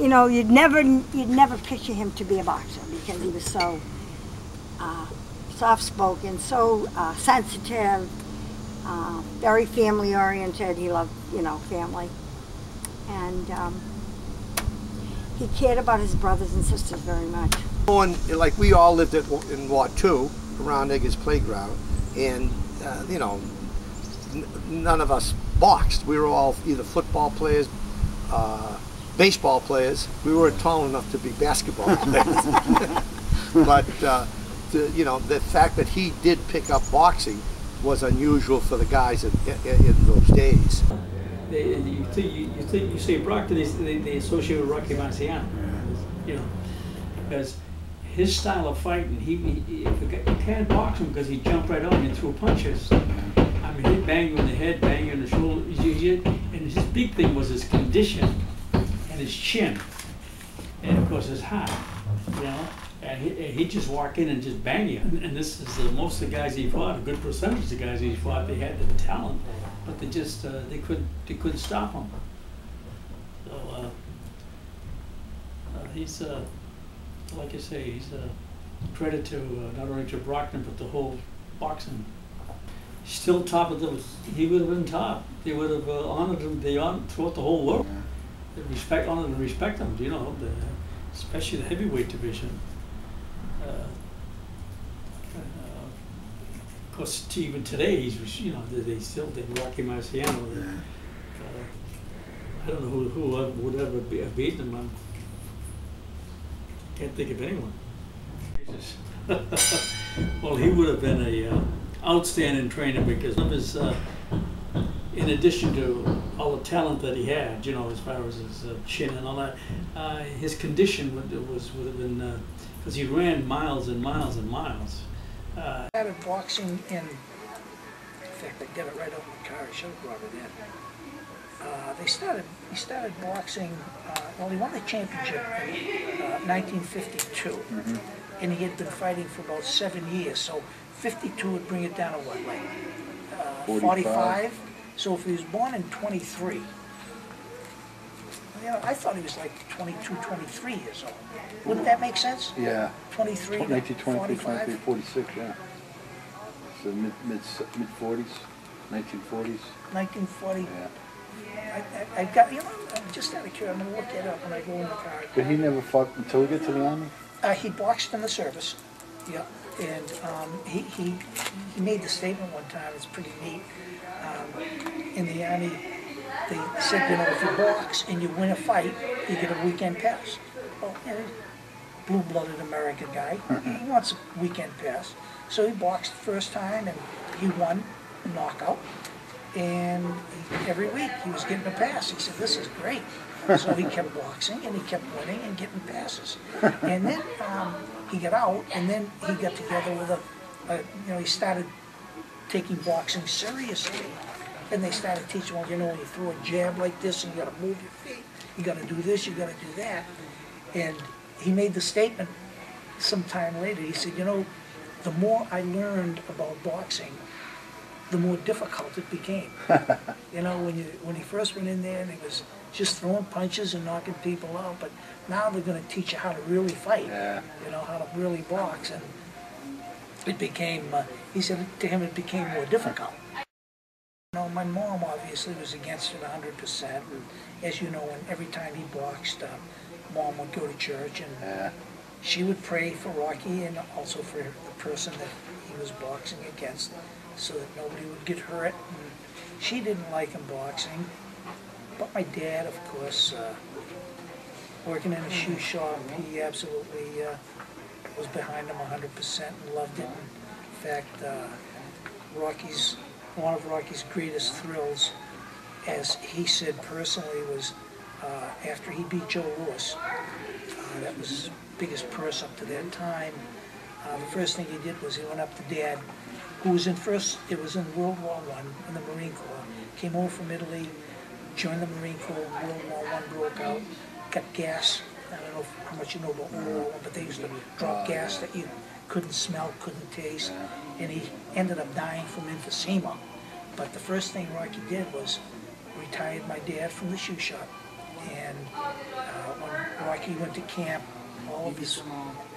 you know, you'd never picture him to be a boxer because he was so soft-spoken, so sensitive, very family-oriented. He loved, you know, family, and he cared about his brothers and sisters very much. Like we all lived in Ward 2, around Eggers Playground, and you know, none of us boxed. We were all either football players, baseball players. We weren't tall enough to be basketball players. But you know, the fact that he did pick up boxing was unusual for the guys in those days. You say Brockton, they associate with Rocky Marciano, you know, because his style of fighting, you can't box him because he jumped right on you and threw punches. I mean, he'd bang you in the head, bang you in the shoulder, and his big thing was his condition and his chin, and of course his heart, you know. And he'd just walk in and just bang you. And this is most of the guys he fought, a good percentage of the guys he fought, they had the talent, but they just they couldn't stop him. So he's like I say, he's a credit to not only to Brockton but the whole boxing. Still top of the. He would have been top. They would have honored him. They throughout the whole world. They honored and respect him. You know, especially the heavyweight division. Of course, even today, he's, you know, they still did Rocky Marciano. I don't know who would ever have beaten him. I can't think of anyone. Well, he would have been a outstanding trainer because of his, in addition to all the talent that he had, you know, as far as his chin and all that, his condition would have been, because he ran miles and miles and miles. Started boxing in fact, I got it right out in the car. I should have brought it in. He started boxing, well, he won the championship in 1952, and he had been fighting for about 7 years, so 52 would bring it down to what, like 45? So if he was born in 23, you know, I thought he was like 22, 23 years old. Wouldn't that make sense? Yeah. 23 to 1923, 45? 23, 46, yeah. So mid-40s, 1940s. 1940. Yeah. I got, you know, I'm just out of curiosity, I'm going to look it up when I go in the car. But he never fought until he got to the Army? He boxed in the service, yeah, and he made the statement one time, it's pretty neat. In the Army, they said, you know, if you box and you win a fight, you get a weekend pass. Well, you know, blue-blooded American guy, he wants a weekend pass. So he boxed the first time and he won a knockout. And every week he was getting a pass. He said, this is great. So he kept boxing and he kept winning and getting passes. And then he got out, and then he got together with you know, he started taking boxing seriously. And they started teaching, well, you know, when you throw a jab like this and you got to move your feet, you got to do this, you got to do that. And he made the statement sometime later. He said, you know, the more I learned about boxing, the more difficult it became. You know, when he first went in there and he was just throwing punches and knocking people out, but now they're going to teach you how to really fight, you know, how to really box. And it became, he said to him, it became more difficult. You know, my mom obviously was against it 100%, and as you know, every time he boxed, Mom would go to church and she would pray for Rocky and also for the person that he was boxing against, so that nobody would get hurt. And she didn't like him boxing, but my dad, of course, working in a shoe shop, he absolutely was behind him 100% and loved it. In fact, one of Rocky's greatest thrills, as he said personally, was after he beat Joe Louis. That was his biggest purse up to that time. The first thing he did was he went up to Dad, who was it was in World War I in the Marine Corps, came over from Italy, joined the Marine Corps, World War I broke out, got gas. I don't know how much you know about World War I, but they used to drop gas that you couldn't smell, couldn't taste, and he ended up dying from emphysema. But the first thing Rocky did was retired my dad from the shoe shop, and when Rocky went to camp, all of his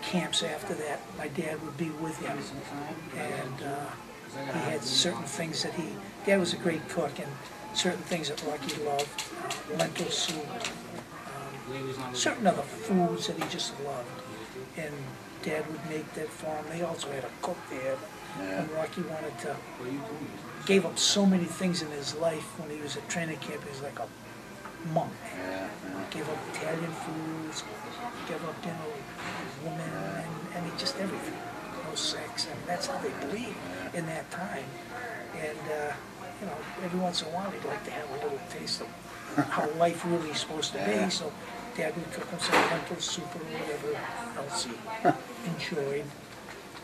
camps after that, my dad would be with him. And he had certain things that Dad was a great cook, and certain things that Rocky loved, lentil soup, certain other foods that he just loved. And Dad would make that for him. They also had a cook there. And Rocky gave up so many things in his life when he was at training camp. He was like a monk. Gave up Italian foods, gave up, women, and he just everything. No sex, and that's how they believed in that time. And, every once in a while he'd like to have a little taste of how life really is supposed to be. So Dad would cook him some lentil soup or whatever else he enjoyed.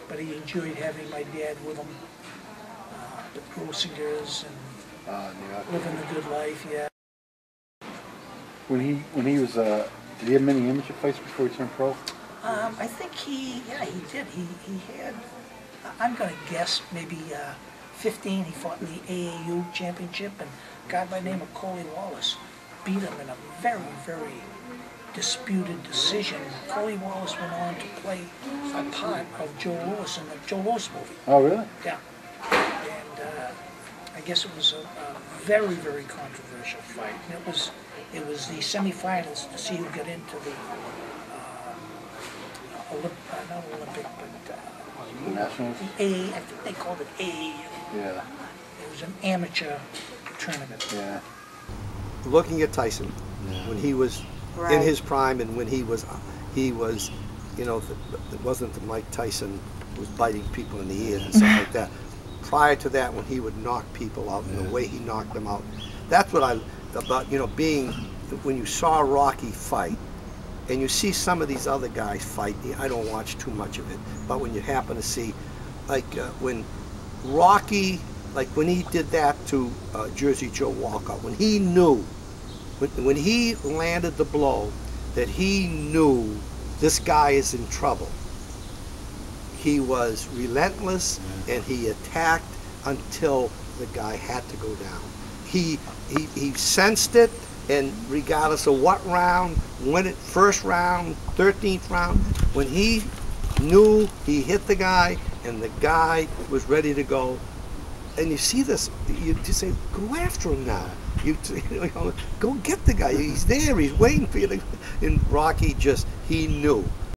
But he enjoyed having my dad with him, the Grosingers, and living the good life, yeah. When he was, did he have many amateur fights before he turned pro? I think he did. He had, I'm going to guess, maybe 15. He fought in the AAU championship, and a guy by the name of Coley Wallace beat him in a very, very disputed decision. Coley Wallace went on to play a part of Joe Louis in the Joe Louis movie. Oh, really? Yeah. And I guess it was a very, very controversial fight. And it was the semifinals to see who got into the not Olympic, but The Nationals? I think they called it AAU. Yeah. It was an amateur tournament. Yeah. Looking at Tyson, when he was Right. in his prime, and when he was, it wasn't the Mike Tyson who was biting people in the ears and stuff like that. Prior to that, when he would knock people out, and the way he knocked them out, that's what about being, when you saw Rocky fight, and you see some of these other guys fight, I don't watch too much of it, but when you happen to see, like when Rocky, like when he did that to Jersey Joe Walker, when he knew, when he landed the blow, that he knew this guy is in trouble, he was relentless, and he attacked until the guy had to go down. He sensed it, and regardless of what round, first round, 13th round, when he knew he hit the guy and the guy was ready to go, and you see this, you just say, go after him now. Go get the guy. He's there. He's waiting for you. And Rocky he knew.